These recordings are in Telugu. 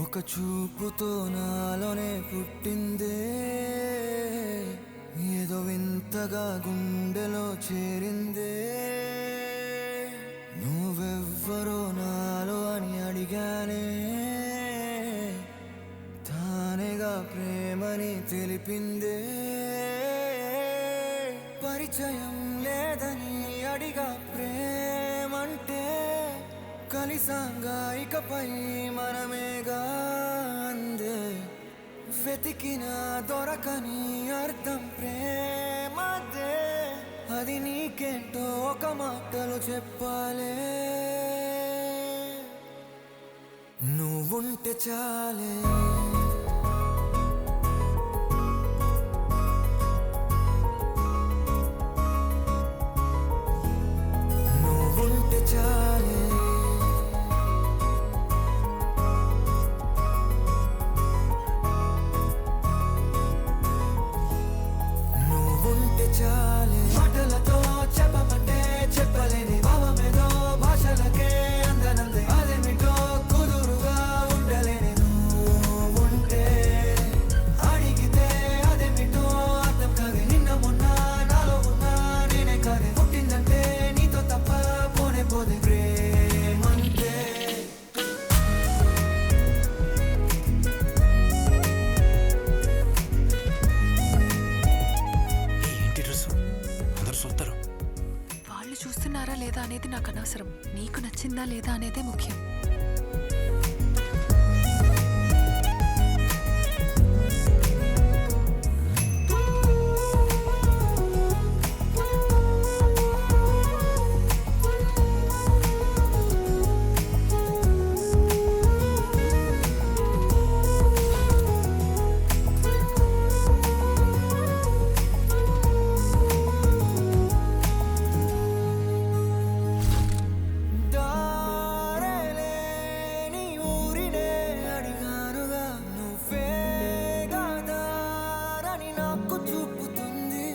ఒక చూపుతో నాలోనే పుట్టిందే, ఏదో వింతగా గుండెలో చేరిందే. నువ్వెవ్వరో నాలో అని అడిగానే, తానేగా ప్రేమని తెలిపిందే. పరిచయం లేదని అడిగా ప్రేమంటే, కలిసాంగా ఇకపై మనమేగా అందే. వెతికినా దొరకని అర్థం ప్రేమదే, అది నీకేంటో ఒక మాటలు చెప్పాలే. నువ్వుంటే చాలే, నువ్వుంటే చాలే, నువ్వుంటే చాలే. మాటలతో చెప్పమంటే చెప్పలేని భావమేదో భాషలకే అందనందే. అదేమిటో కుదురుగా ఉండలేని నువ్వుంటే, అడిగితే అదేమిటో అర్థం కాదే. నిన్న మొన్న నాలో ఉన్నా నేనే కాదే. పుట్టిందంటే నీతో తప్ప పోనే పోదే ప్రేమంతే. ఏంటి రుసు అందరు చూస్తారు. వాళ్ళు చూస్తున్నారా లేదా అనేది నాకు అనవసరం. నీకు నచ్చిందా లేదా అనేదే ముఖ్యం. దారేలేని ఊరినే అడిగానుగా, నువ్వేగా దారని నాకు చూపుతుంది.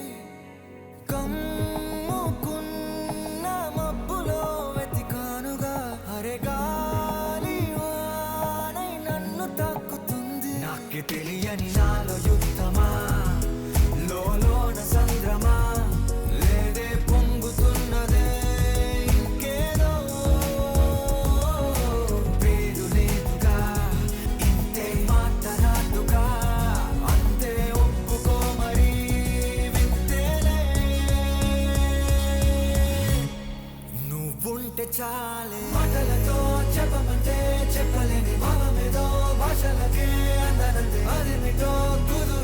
కమ్ముకున్న మబ్బులో వెతికానుగా, అరే గాలి వానై నన్ను తాకుతుంది. నాకే తెలియని నాలో యుద్ధమా, లోన సంద్రమా, లేదే పొంగుతున్నదే ఇంకేదో. పేరు లేదుగా, ఇంతే మాట్లాడుగా, అంతే ఒప్పుకో మరి వింతేలే. నువ్వుంటే చాలే, మాటలతో చెప్పమంటే చెప్పలేని భావమేదో భాషలకే అందనందే. అదేమిటో కుదు